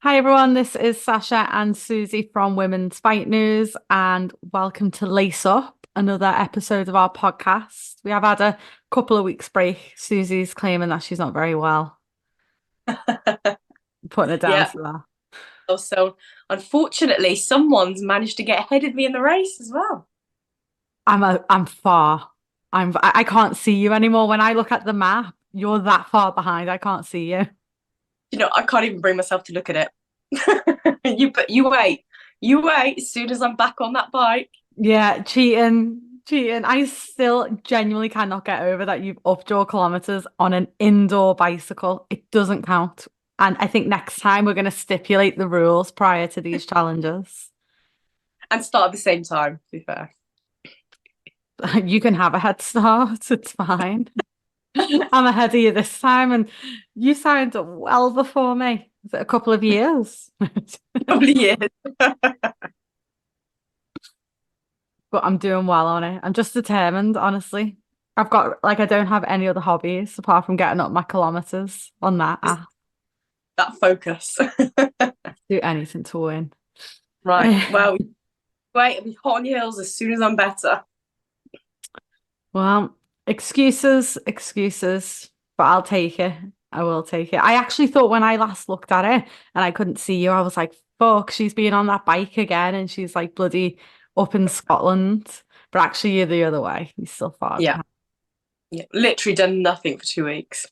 Hi everyone, this is Sasha and Suzy from Women's Fight News, and welcome to Lace Up, another episode of our podcast. We have had a couple of weeks break. Suzy's claiming that she's not very well, putting it down Yeah. to that. So unfortunately, someone's managed to get ahead of me in the race as well. I'm far. I can't see you anymore. When I look at the map, you're that far behind. I can't see you. I can't even bring myself to look at it. You wait. You wait. As soon as I'm back on that bike. Yeah, cheating. I still genuinely cannot get over that you've upped your kilometers on an indoor bicycle. It doesn't count. And I think next time we're going to stipulate the rules prior to these challenges. And start at the same time, to be fair. You can have a head start. It's fine. I'm ahead of you this time, and you signed up well before me. Is it a couple of years? Probably years. But I'm doing well on it. I'm just determined, honestly. I don't have any other hobbies apart from getting up my kilometers on that Just app. that focus. Do anything to win. Right. Well, wait, I'll be hot on your heels as soon as I'm better. Well, excuses, but I'll take it. I will take it. I actually thought when I last looked at it and I couldn't see you, I was like, fuck, she's been on that bike again and she's like bloody up in Scotland. But actually, you're the other way. You're still far Yeah. behind. Yeah. Literally done nothing for 2 weeks.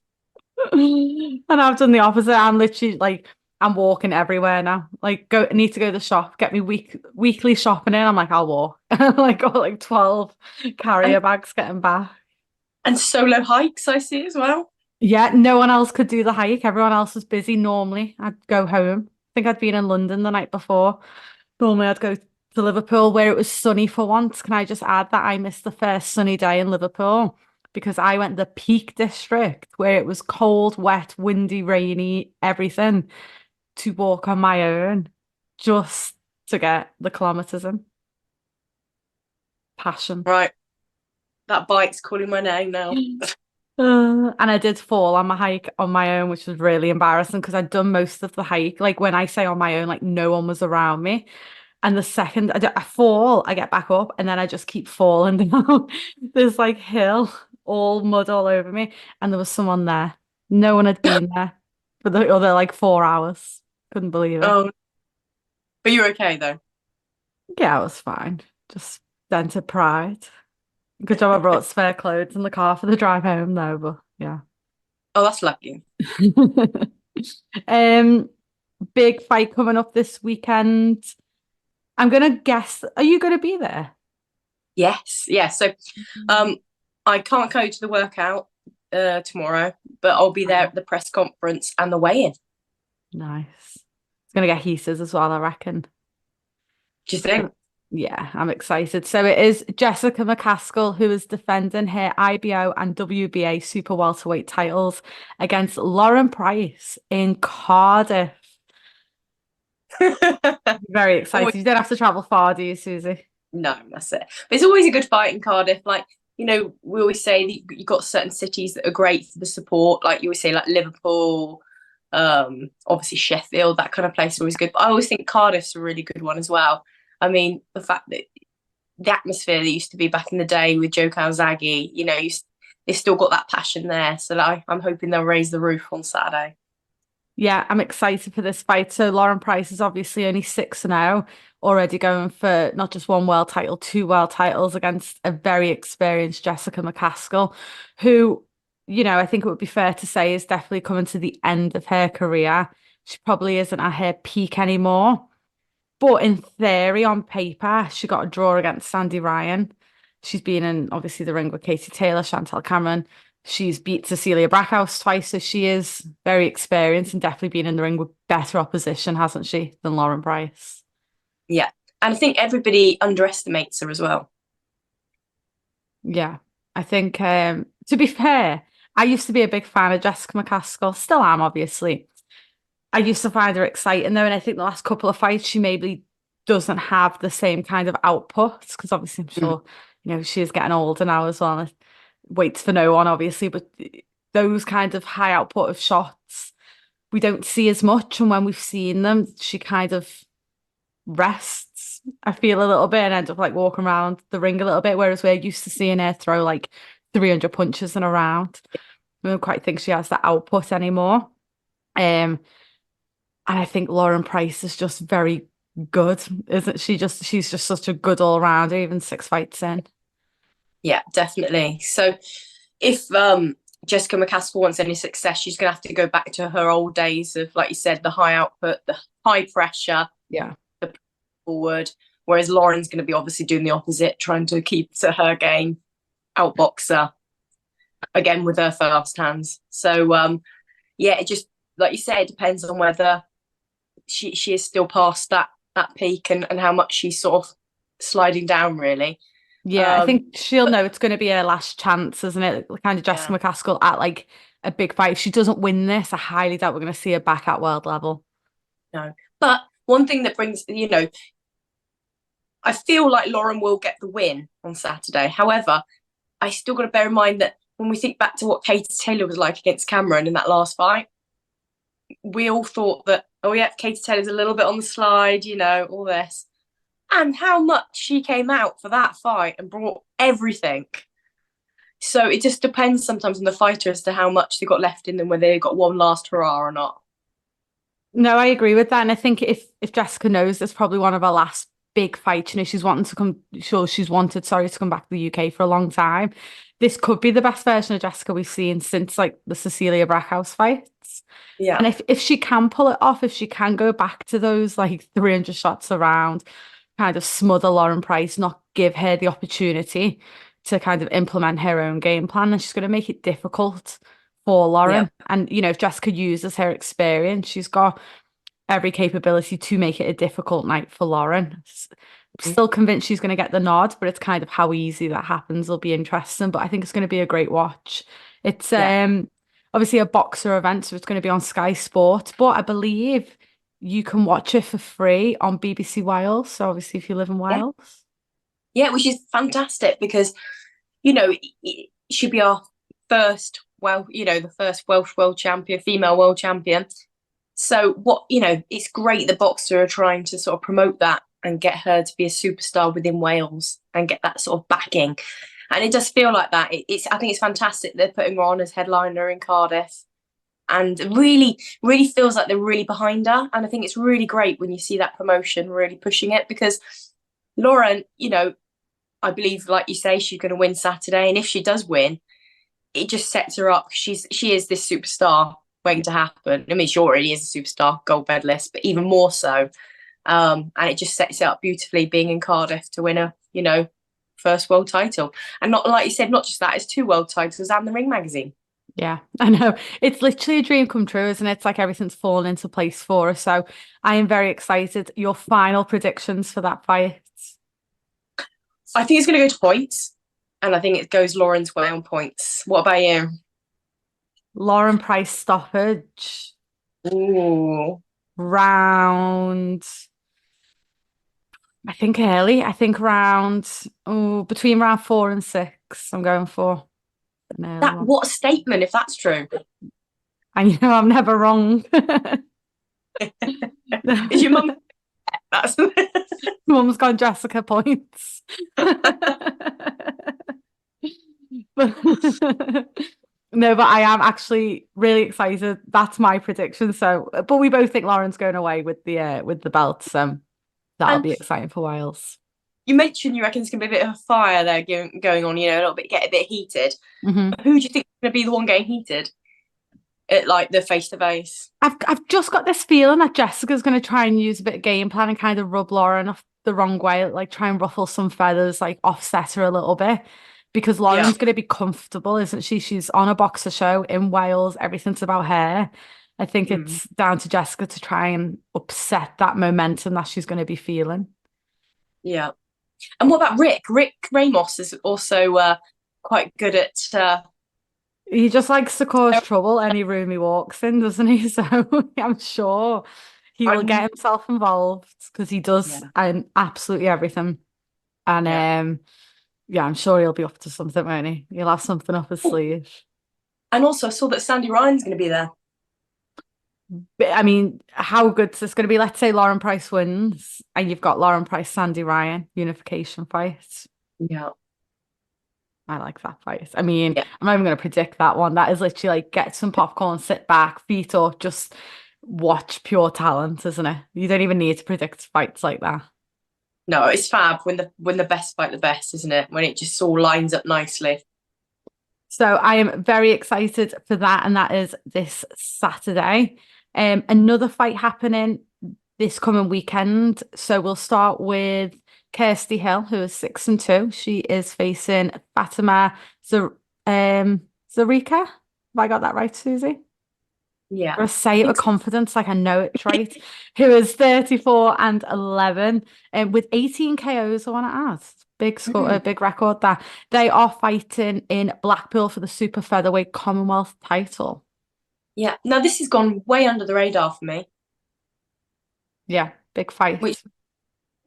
And I've done the opposite. I'm literally like, I'm walking everywhere now. Like, need to go to the shop, get me weekly shopping in. I'm like, I'll walk. Like, got like 12 carrier And bags getting back. and solo hikes I see as well. Yeah, no one else could do the hike. Everyone else was busy. Normally, I'd go home. I think I'd been in London the night before. Normally, I'd go to Liverpool where it was sunny for once. Can I just add that I missed the first sunny day in Liverpool because I went the Peak District where it was cold, wet, windy, rainy, everything to walk on my own just to get the kilometers in. Passion. Right. That bike's calling my name now. And I did fall on my hike on my own, which was really embarrassing because I'd done most of the hike. Like when I say on my own, like no one was around me. And the second I fall, I get back up and then I just keep falling down. There's like hill, all mud all over me. And there was someone there. No one had been there for the other like 4 hours. Couldn't believe it. Oh, but you're okay though. Yeah, I was fine. Just dented pride. Good job I brought spare clothes in the car for the drive home though, but yeah. Oh, that's lucky. Um, big fight coming up this weekend. I'm gonna guess, are you gonna be there? Yes, yeah. So, um, I can't go to the workout tomorrow, but I'll be there at the press conference and the weigh-in. Nice. It's gonna get heated as well, I reckon. Do you think? Yeah, I'm excited. So it is Jessica McCaskill who is defending her IBO and WBA Super Welterweight titles against Lauren Price in Cardiff. Very Always, excited. You don't have to travel far, do you, Susie? no, that's it. But it's always a good fight in Cardiff. Like, we always say that you've got certain cities that are great for the support. Like you always say, like Liverpool, obviously Sheffield, that kind of place is always good. But I always think Cardiff's a really good one as well. I mean, the fact that the atmosphere that used to be back in the day with Joe Calzaghe, they've still got that passion there. So like, I'm hoping they'll raise the roof on Saturday. Yeah, I'm excited for this fight. So Lauren Price is obviously only 6-0, already going for not just one world title, two world titles against a very experienced Jessica McCaskill, who, I think it would be fair to say is definitely coming to the end of her career. She probably isn't at her peak anymore. But in theory, on paper, she got a draw against Sandy Ryan. She's been in obviously the ring with Katie Taylor, Chantelle Cameron. She's beat Cecilia Brackhouse twice, so she is very experienced and definitely been in the ring with better opposition, hasn't she, than Lauren Price? Yeah. And I think everybody underestimates her as well. Yeah, I think to be fair, I used to be a big fan of Jessica McCaskill, still am, obviously. I used to find her exciting though, and I think the last couple of fights she maybe doesn't have the same kind of output because obviously I'm Mm. sure she is getting older now as well. And waits for no one, obviously, but those kind of high output of shots we don't see as much. And when we've seen them, she kind of rests, I feel, a little bit and ends up like walking around the ring a little bit. Whereas we're used to seeing her throw like 300 punches in a round. I don't quite think she has that output anymore. And I think Lauren Price is just very good, isn't she? She's just such a good all rounder, even 6 fights in. Yeah, definitely. So if Jessica McCaskill wants any success, she's going to have to go back to her old days of, like you said, the high output, the high pressure, Yeah. the forward. Whereas Lauren's going to be obviously doing the opposite, trying to keep to her game, outbox her again with her fast hands. So yeah, it just, like you say, it depends on whether she is still past that peak and how much she's sort of sliding down, really. Yeah, I think she'll know it's going to be her last chance, isn't it? Kind of Jessica McCaskill at like a big fight. If she doesn't win this, I highly doubt we're going to see her back at world level. No. But one thing that brings, I feel like Lauren will get the win on Saturday. However, I still got to bear in mind that when we think back to what Katie Taylor was like against Cameron in that last fight, we all thought that, oh yeah, Katie Taylor's a little bit on the slide, all this. And how much she came out for that fight and brought everything. So it just depends sometimes on the fighter as to how much they got left in them, whether they got one last hurrah or not. No, I agree with that. And I think if Jessica knows it's probably one of her last big fights, she's wanted, to come back to the UK for a long time. This could be the best version of Jessica we've seen since like the Cecilia Brackhouse fights. Yeah. And if she can pull it off, if she can go back to those like 300 shots around, kind of smother Lauren Price, not give her the opportunity to kind of implement her own game plan, and she's going to make it difficult for Lauren. Yeah. And, if Jessica uses her experience, she's got every capability to make it a difficult night for Lauren. Still convinced she's going to get the nod, but it's kind of how easy that happens will be interesting. But I think it's going to be a great watch. It's obviously a boxer event, so it's going to be on Sky Sport, but I believe you can watch it for free on BBC Wales. So obviously if you live in Wales. Yeah, which is fantastic because, it should be our first, the first Welsh world champion, female world champion. So it's great the boxer are trying to sort of promote that and get her to be a superstar within Wales and get that sort of backing. And it does feel like that. I think it's fantastic they're putting her on as headliner in Cardiff. And really, really feels like they're really behind her. And I think it's really great when you see that promotion really pushing it because Lauren, I believe, like you say, she's going to win Saturday. And if she does win, it just sets her up. She is this superstar waiting to happen. I mean, she already is a superstar, gold medalist, but even more so. And it just sets it up beautifully being in Cardiff to win a, first world title. And not, like you said, not just that, it's 2 world titles and the Ring magazine. Yeah, I know. It's literally a dream come true, isn't it? It's like everything's fallen into place for her. So I am very excited. Your final predictions for that fight? I think it's going to go to points. And I think it goes Lauren's way on points. What about you? Lauren Price stoppage. Ooh. Round. I think early. I think between round 4 and 6. I'm going for. What a statement, if that's true. And I'm never wrong. Is your mum? Mum's got Jessica points. No, but I am actually really excited. That's my prediction. So, but we both think Lauren's going away with the belt. So that'll be exciting for Wales. You mentioned you reckon there's going to be a bit of a fire there going on, get a bit heated. Mm-hmm. Who do you think is going to be the one getting heated at like the face-to-face? I've just got this feeling that Jessica's going to try and use a bit of game plan and kind of rub Lauren off the wrong way, like try and ruffle some feathers, like offset her a little bit. Because Lauren's going to be comfortable, isn't she? She's on a boxer show in Wales. Everything's about her. I think it's down to Jessica to try and upset that momentum that she's going to be feeling. Yeah. And what about Rick? Rick Ramos is also quite good at... He just likes to cause trouble any room he walks in, doesn't he? So I'm sure he will get himself involved because he does absolutely everything. And yeah, I'm sure he'll be up to something, won't he? He'll have something up his sleeve. And also, I saw that Sandy Ryan's going to be there. But, I mean, how good's this going to be? Let's say Lauren Price wins and you've got Lauren Price, Sandy Ryan, unification fight. Yeah. I like that fight. I mean, Yeah. I'm not even going to predict that one. That is literally like get some popcorn, sit back, feet up, just watch pure talent, isn't it? You don't even need to predict fights like that. No, it's fab when the best fight the best, isn't it? When it just all lines up nicely. So I am very excited for that, and that is this Saturday. Another fight happening this coming weekend. So we'll start with Kirsty Hill, who is 6-2. She is facing Fatuma Zarika. Have I got that right, Susie? Yeah. Or say it with confidence, like I know it's right. Who is 34-11, and with 18 KOs, I want to add. Big score, a big record that they are fighting in Blackpool for the Super Featherweight Commonwealth title. Yeah. Now this has gone way under the radar for me, Yeah, big fight. which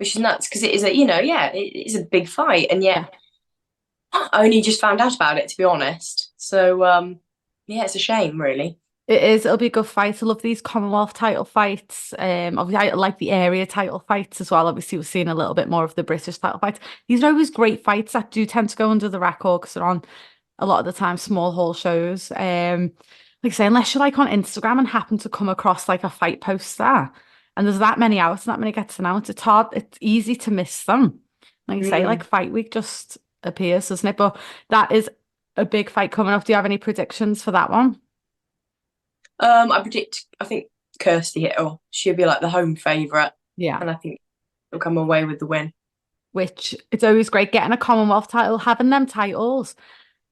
is nuts because it is a, you know, yeah, it is a big fight, and yet Yeah. I only just found out about it, to be honest. So yeah, it's a shame, really. It is. It'll be a good fight. I love these Commonwealth title fights. Obviously, I like the area title fights as well. Obviously, we're seeing a little bit more of the British title fights. These are always great fights that do tend to go under the record because they're on a lot of the time small hall shows. Like I say, unless you're like on Instagram and happen to come across like a fight poster, and there's that many out and that many gets announced, it's hard. It's easy to miss them. Like I say, like fight week just appears, doesn't it? But that is a big fight coming up. Do you have any predictions for that one? I think Kirsty Hill, she'll be like the home favourite, Yeah. and I think she'll come away with the win. Which it's always great getting a Commonwealth title. Having them titles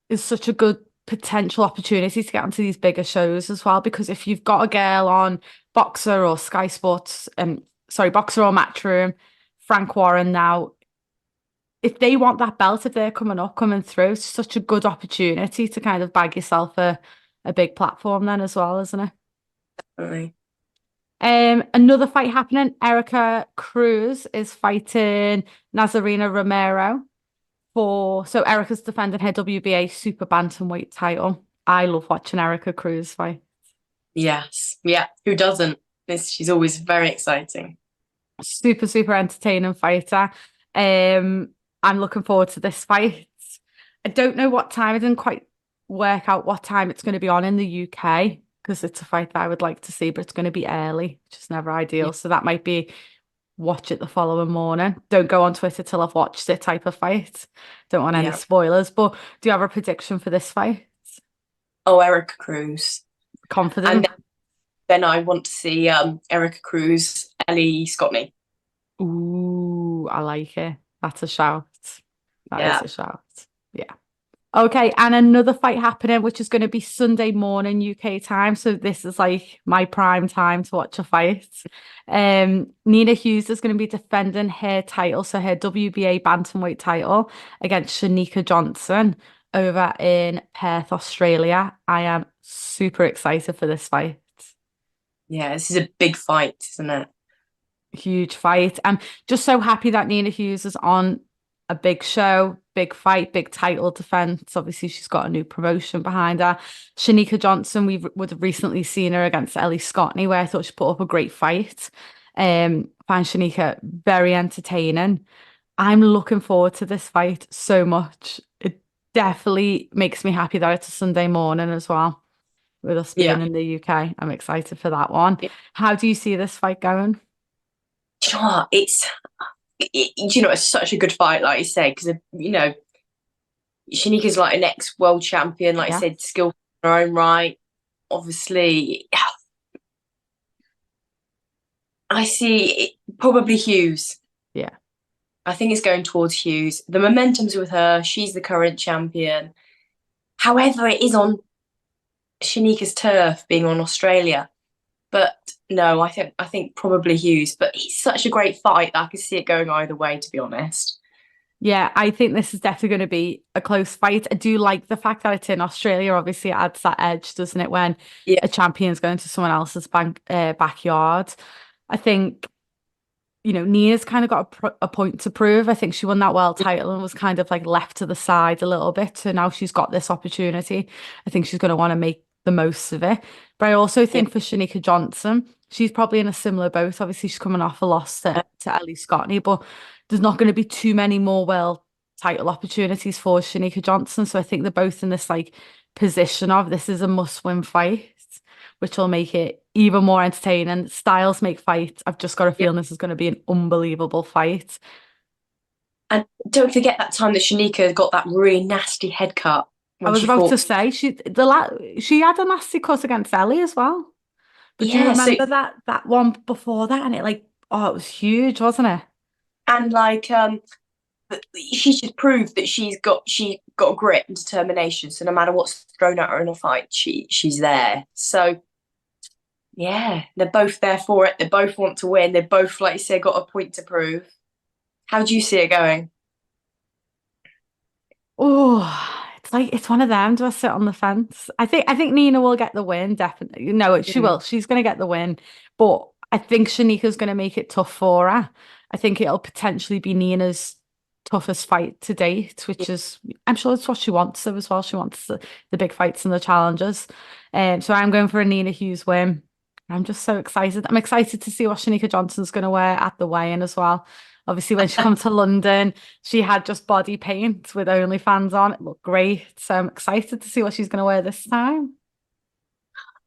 is such a good potential opportunity to get onto these bigger shows as well. Because if you've got a girl on Boxer or Sky Sports, Boxer or Matchroom, Frank Warren now, if they want that belt, if they're coming through, it's such a good opportunity to kind of bag yourself a big platform then as well, isn't it? Definitely. Another fight happening. Erika Cruz is fighting Nazarena Romero so Erika's defending her WBA Super Bantamweight title. I love watching Erika Cruz fight. Yes. Yeah. Who doesn't? She's always very exciting. Super, super entertaining fighter. I'm looking forward to this fight. I don't know what time. I didn't quite work out what time it's going to be on in the UK because it's a fight that I would like to see, but it's going to be early, which is never ideal. Yeah. So that might be watch it the following morning. Don't go on Twitter till I've watched it type of fight. Don't want any Yeah. spoilers. But do you have a prediction for this fight? Oh, Erika Cruz. Confident? And then I want to see Erika Cruz, Ellie Scottney. Ooh, I like it. That's a shout. That Yeah. is a shout. Yeah. Okay, and another fight happening, which is going to be Sunday morning UK time. So this is like my prime time to watch a fight. Nina Hughes is going to be defending her title, so her WBA Bantamweight title against Cherneka Johnson over in Perth, Australia. I am super excited for this fight. Yeah, this is a big fight, isn't it? Huge fight. I'm just so happy that Nina Hughes is on a big show, big fight, big title defense. Obviously, she's got a new promotion behind her. Cherneka Johnson, would have recently seen her against Ellie Scottney, where I thought she put up a great fight. Find Cherneka very entertaining. I'm looking forward to this fight so much. It definitely makes me happy that it's a Sunday morning as well. With us being in the UK, I'm excited for that one. Yeah. How do you see this fight going? Sure, it's such a good fight, like you say, because Shanika's like an ex-world champion, like I said, skillful in her own right. Obviously, I see probably Hughes. Yeah. I think it's going towards Hughes. The momentum's with her. She's the current champion. However, it is on Shanika's turf, being on Australia. But no, I think probably Hughes. But it's such a great fight that I can see it going either way, to be honest. Yeah, I think this is definitely going to be a close fight. I do like the fact that it's in Australia. Obviously, it adds that edge, doesn't it, when a champion's going to someone else's backyard. I think, Nia's kind of got a point to prove. I think she won that world title and was kind of like left to the side a little bit. So now she's got this opportunity. I think she's going to want to make the the most of it. But I also think for Cherneka Johnson, she's probably in a similar boat. Obviously, she's coming off a loss to Ellie Scottney, but there's not going to be too many more world title opportunities for Cherneka Johnson. So I think they're both in this like position of this is a must-win fight, which will make it even more entertaining. Styles make fights. I've just got a feeling this is going to be an unbelievable fight. And don't forget that time that Cherneka got that really nasty head cut. I was about to say she had a nasty cut against Ellie as well. But do you remember that one before that? And it it was huge, wasn't it? And she just proved that she got grit and determination. So no matter what's thrown at her in a fight, she's there. So yeah, they're both there for it. They both want to win. They both, like you said, got a point to prove. How do you see it going? Oh, it's one of them. Do I sit on the fence? I think Nina will get the win, definitely. No, she will. She's going to get the win. But I think Cherneka's going to make it tough for her. I think it'll potentially be Nina's toughest fight to date, which is, I'm sure it's what she wants though as well. She wants the big fights and the challenges. So I'm going for a Nina Hughes win. I'm just so excited. I'm excited to see what Cherneka Johnson's going to wear at the weigh-in as well. Obviously, when she comes to London, she had just body paint with OnlyFans on. It looked great. So I'm excited to see what she's going to wear this time.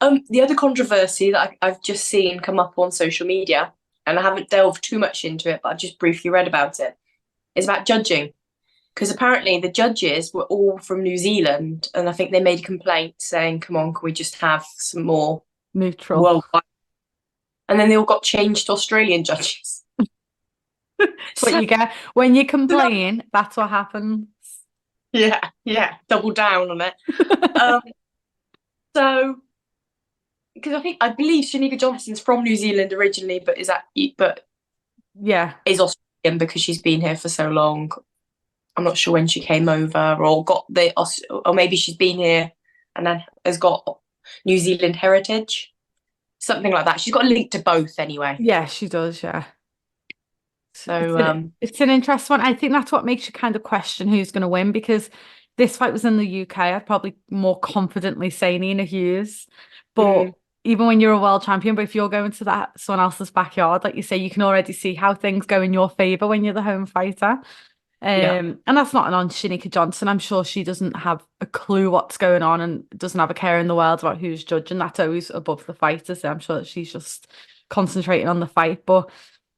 The other controversy that I've just seen come up on social media, and I haven't delved too much into it, but I've just briefly read about it, is about judging. Because apparently the judges were all from New Zealand, and I think they made a complaint saying, come on, can we just have some more neutral worldwide? And then they all got changed to Australian judges. What you get when you complain, that's what happens. Yeah, double down on it. So, because I believe Cherneka Johnson's from New Zealand originally, but is Australian because she's been here for so long. I'm not sure when she came over or maybe she's been here and then has got New Zealand heritage, something like that. She's got a link to both anyway. Yeah, she does. Yeah. So it's an interesting one. I think that's what makes you kind of question who's going to win, because this fight was in the UK. I'd probably more confidently say Nina Hughes, but even when you're a world champion, but if you're going to someone else's backyard, like you say, you can already see how things go in your favor when you're the home fighter. And that's not on Cherneka Johnson. I'm sure she doesn't have a clue what's going on and doesn't have a care in the world about who's judging. That's always above the fighters. So I'm sure that she's just concentrating on the fight, but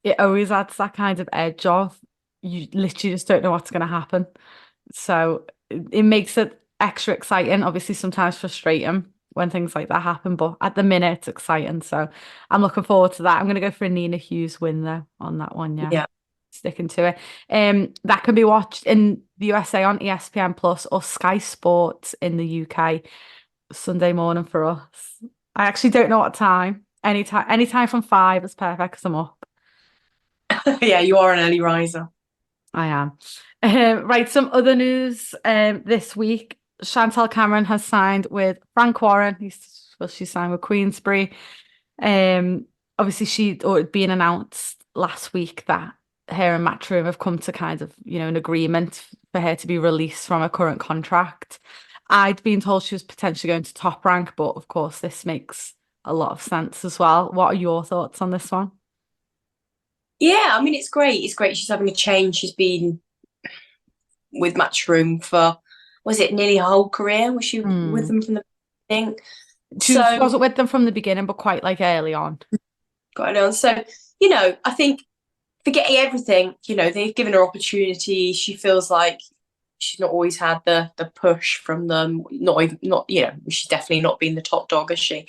it always adds that kind of edge of you literally just don't know what's going to happen. So it makes it extra exciting, obviously sometimes frustrating when things like that happen, but at the minute it's exciting. So I'm looking forward to that. I'm going to go for a Nina Hughes win though on that one. Yeah. Sticking to it. That can be watched in the USA on ESPN Plus or Sky Sports in the UK Sunday morning for us. I actually don't know what time. Anytime from 5 is perfect because I'm up. Yeah, you are an early riser. I am. Right, some other news this week. Chantelle Cameron has signed with Frank Warren. She signed with Queensberry. Obviously, it had been announced last week that her and Matchroom have come to kind of, an agreement for her to be released from her current contract. I'd been told she was potentially going to Top Rank, but of course, this makes a lot of sense as well. What are your thoughts on this one? Yeah, I mean, it's great. It's great she's having a change. She's been with Matchroom for, was it nearly her whole career? Was she with them from the beginning? She wasn't with them from the beginning, but quite early on. Quite early on. So, I think forgetting everything, they've given her opportunity. She feels like she's not always had the push from them. She's definitely not been the top dog, has she?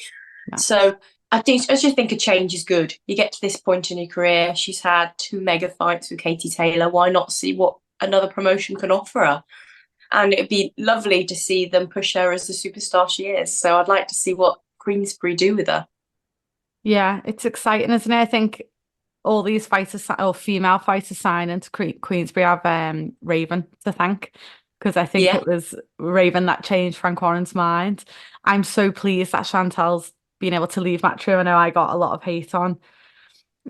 No. So I just think a change is good. You get to this point in your career. She's had 2 mega fights with Katie Taylor. Why not see what another promotion can offer her? And it'd be lovely to see them push her as the superstar she is. So I'd like to see what Queensberry do with her. Yeah, it's exciting, isn't it? I think all these fighters or female fighters signing to Queensberry have Raven to thank, because I think it was Raven that changed Frank Warren's mind. I'm so pleased that Chantelle's been able to leave Matchroom. I know I got a lot of hate on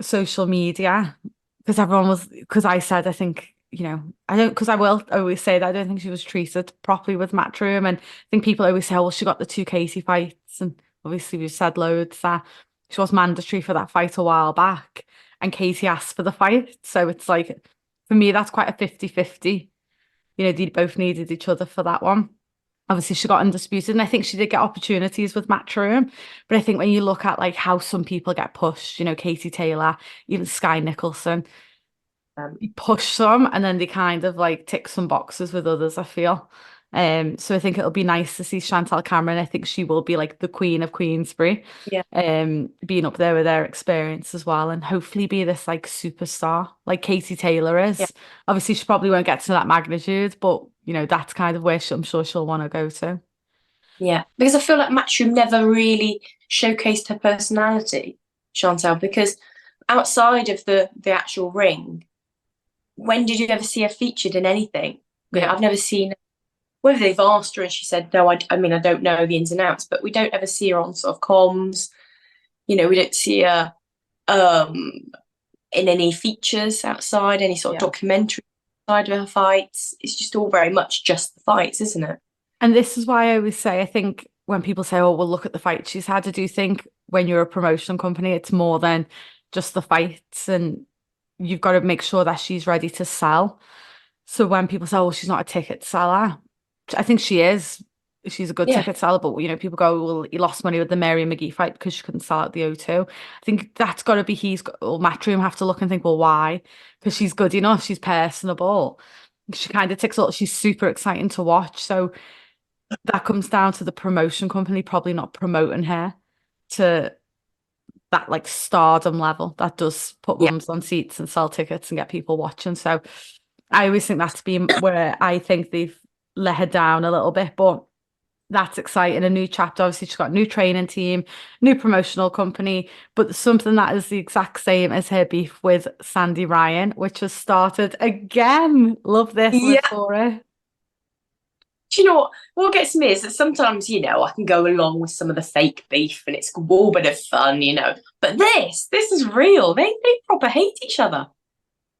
social media because I said, I think, because I will always say that I don't think she was treated properly with Matchroom. And I think people always say, oh, well, she got the 2 Katie fights. fights. And obviously we've said loads that she was mandatory for that fight a while back. And Katie asked for the fight. So it's like, for me, that's quite a 50-50. You know, they both needed each other for that one. Obviously, she got undisputed, and I think she did get opportunities with Matchroom. But I think when you look at like how some people get pushed, you know, Katie Taylor, even Sky Nicholson, you push some and then they kind of like tick some boxes with others, I feel. So I think it'll be nice to see Chantelle Cameron. I think she will be like the queen of Queensberry, Yeah. being up there with their experience as well, and hopefully be this like superstar like Katie Taylor is. Yeah. Obviously, she probably won't get to that magnitude, but you know, that's kind of where I'm sure she'll want to go to. Yeah, because I feel like Matchroom never really showcased her personality, Chantelle, because outside of the actual ring, when did you ever see her featured in anything? You know, Yeah. I've never seen whether they've asked her and she said, no, I mean, I don't know the ins and outs, but we don't ever see her on sort of comms. You know, we don't see her um, in any features outside, any sort of documentary side of her fights. It's just all very much just the fights, isn't it? And this is why I always say, I think when people say, oh, well, look at the fight she's had, I do think when you're a promotion company, it's more than just the fights, and you've got to make sure that she's ready to sell. So when people say, oh, she's not a ticket seller, I think she is. She's a good Yeah. ticket seller, but you know, people go, well, he lost money with the Mary McGee fight because she couldn't sell out the O2. I think that's got to be or Matchroom have to look and think, well, why? Because she's good enough, she's personable. She kind of ticks all, she's super exciting to watch. So that comes down to the promotion company probably not promoting her to that like stardom level that does put Yeah. bums on seats and sell tickets and get people watching. So I always think that's been where I think they've let her down a little bit, but that's exciting. A new chapter. Obviously, she's got a new training team, new promotional company, but something that is the exact same as her beef with Sandy Ryan, which has started again. Love this. Live Yeah. for it. Do you know what gets me is that sometimes, you know, I can go along with some of the fake beef and it's all bit of fun, you know. But this is real. They proper hate each other.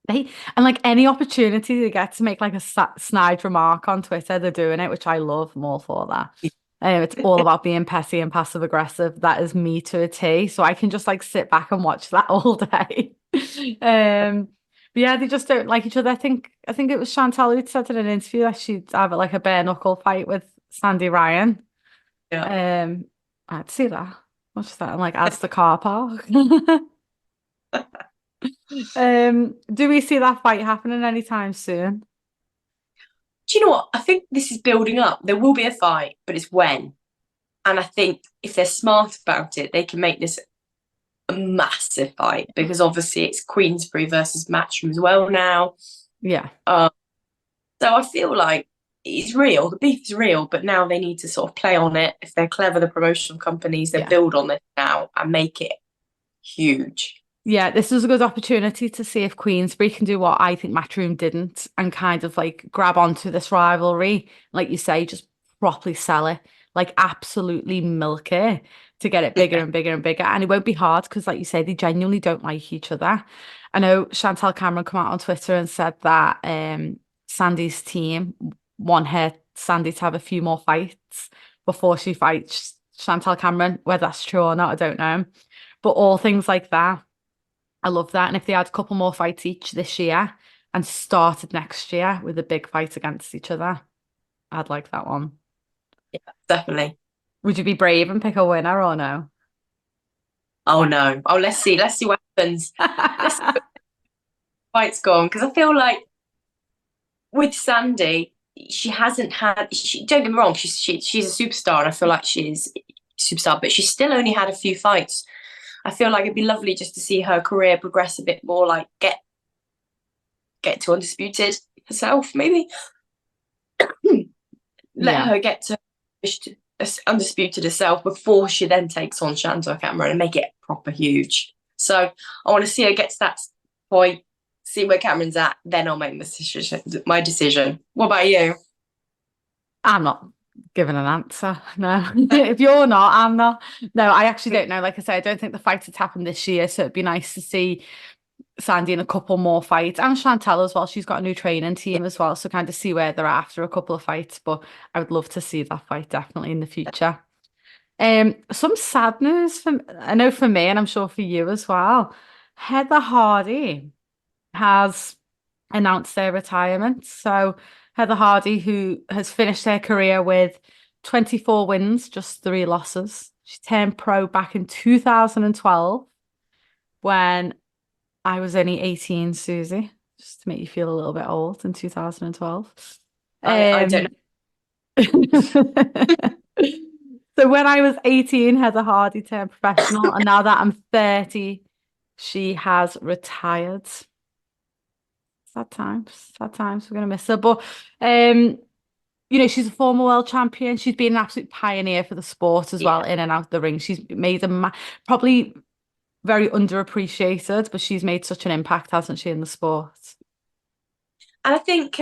And like any opportunity they get to make like a snide remark on Twitter, they're doing it, which I love. I'm all for that. It's all about being petty and passive aggressive. That is me to a T. So I can just like sit back and watch that all day. But yeah, they just don't like each other. I think it was Chantelle who said in an interview that she'd have like a bare knuckle fight with Sandy Ryan. Yeah. I'd see that. Watch that and like adds the car park. Do we see that fight happening anytime soon? Do you know what? I think this is building up. There will be a fight, but it's when. And I think if they're smart about it, they can make this a massive fight because obviously it's Queensberry versus Matchroom as well now. Yeah. So I feel like it's real. The beef is real, but now they need to sort of play on it. If they're clever, the promotional companies, they build on it now and make it huge. Yeah, this is a good opportunity to see if Queensberry can do what I think Matchroom didn't and kind of like grab onto this rivalry, like you say, just properly sell it, like absolutely milk it to get it bigger and bigger and bigger. And it won't be hard because, like you say, they genuinely don't like each other. I know Chantelle Cameron come out on Twitter and said that Sandy's team want Sandy to have a few more fights before she fights Chantelle Cameron. Whether that's true or not, I don't know. But all things like that. I love that. And if they had a couple more fights each this year and started next year with a big fight against each other, I'd like that one. Yeah, definitely. Would you be brave and pick a winner or no? Oh no. Oh, let's see. Let's see what happens. Let's see what fight's gone. Because I feel like with Sandy, she hasn't had don't get me wrong, she's a superstar and I feel like she's a superstar, but she's still only had a few fights. I feel like it'd be lovely just to see her career progress a bit more, like get to undisputed herself, maybe. Let her get to undisputed herself before she then takes on Chantelle Cameron and make it proper huge. So I want to see her get to that point, see where Cameron's at, then I'll make my decision. What about you? I'm not giving an answer. No. If you're not, I'm not. No, I actually don't know. Like I say, I don't think the fight has happened this year. So it'd be nice to see Sandy in a couple more fights and Chantelle as well. She's got a new training team as well. So kind of see where they're after a couple of fights. But I would love to see that fight definitely in the future. Some sad news I know for me, and I'm sure for you as well. Heather Hardy has announced their retirement. So Heather Hardy, who has finished her career with 24 wins, just 3 losses. She turned pro back in 2012 when I was only 18, Susie, just to make you feel a little bit old in 2012. I don't know. Um, so when I was 18, Heather Hardy turned professional, and now that I'm 30, she has retired. Sad times, sad times. We're gonna miss her, but she's a former world champion. She's been an absolute pioneer for the sport as well, Yeah. in and out the ring. She's made probably very underappreciated, but she's made such an impact, hasn't she, in the sport? And I think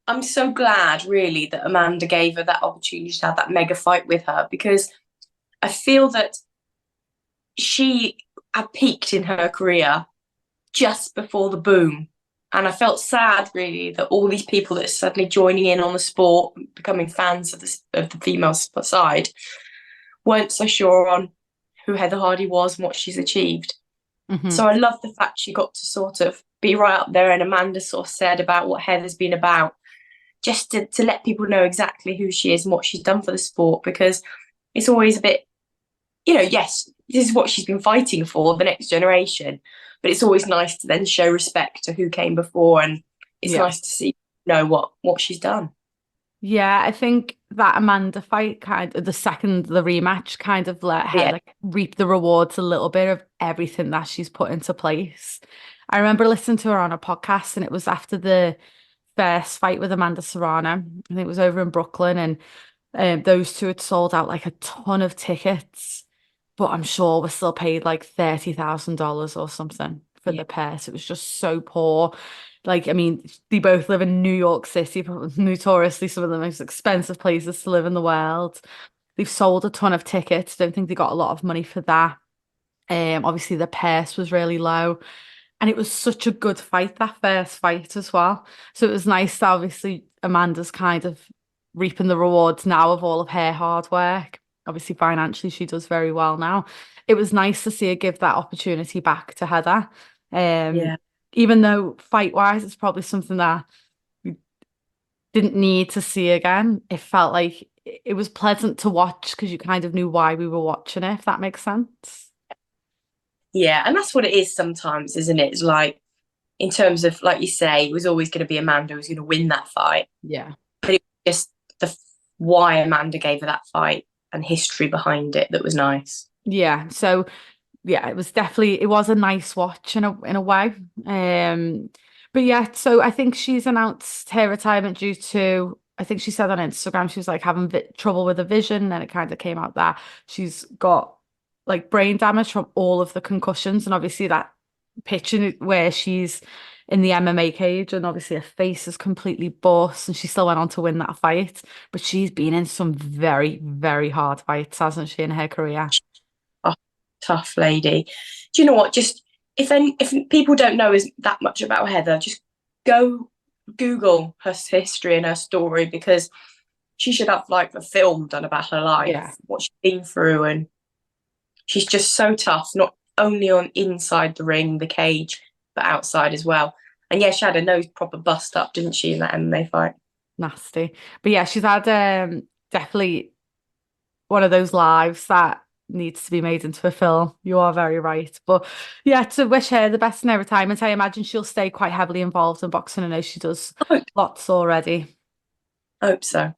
I'm so glad, really, that Amanda gave her that opportunity to have that mega fight with her, because I feel that she had peaked in her career just before the boom. And I felt sad, really, that all these people that are suddenly joining in on the sport, becoming fans of the female side, weren't so sure on who Heather Hardy was and what she's achieved. Hmm. So I love the fact she got to sort of be right up there, and Amanda sort of said about what Heather's been about, just to let people know exactly who she is and what she's done for the sport, because it's always a bit, yes, this is what she's been fighting for, the next generation, but it's always nice to then show respect to who came before, and it's Yeah. nice to see, what she's done. Yeah, I think that Amanda fight the rematch kind of let her Yeah. like reap the rewards a little bit of everything that she's put into place. I remember listening to her on a podcast, and it was after the first fight with Amanda Serrano. I think it was over in Brooklyn, and those two had sold out like a ton of tickets, but I'm sure we still paid like $30,000 or something for Yeah. the purse. It was just so poor. Like, I mean, they both live in New York City, notoriously some of the most expensive places to live in the world. They've sold a ton of tickets. Don't think they got a lot of money for that. Obviously the purse was really low. And it was such a good fight, that first fight as well. So it was nice that obviously Amanda's kind of reaping the rewards now of all of her hard work. Obviously, financially, she does very well now. It was nice to see her give that opportunity back to Heather. Um, Yeah. Even though fight-wise, it's probably something that we didn't need to see again. It felt like it was pleasant to watch because you kind of knew why we were watching it, if that makes sense. Yeah, and that's what it is sometimes, isn't it? It's like, in terms of, like you say, it was always going to be Amanda who was going to win that fight, Yeah. but it was just the why Amanda gave her that fight and history behind it that was nice. Yeah. So yeah, it was a nice watch in a way. But yeah, so I think she's announced her retirement due to, I think she said on Instagram she was like having trouble with her vision, and it kind of came out that she's got like brain damage from all of the concussions, and obviously that picture where she's in the MMA cage, and obviously her face is completely bust, and she still went on to win that fight. But she's been in some very, very hard fights, hasn't she, in her career? Oh, tough lady. Do you know what? Just if people don't know that much about Heather, just go Google her history and her story, because she should have like a film done about her Yeah. life, what she's been through, and she's just so tough, not only on inside the ring, the cage, but outside as well. And yeah, she had her nose proper bust up, didn't she, in that MMA fight? Nasty. But yeah, she's had definitely one of those lives that needs to be made into a film. You are very right. But yeah, to wish her the best in her retirement. I imagine she'll stay quite heavily involved in boxing. I know she does I lots already. hope so.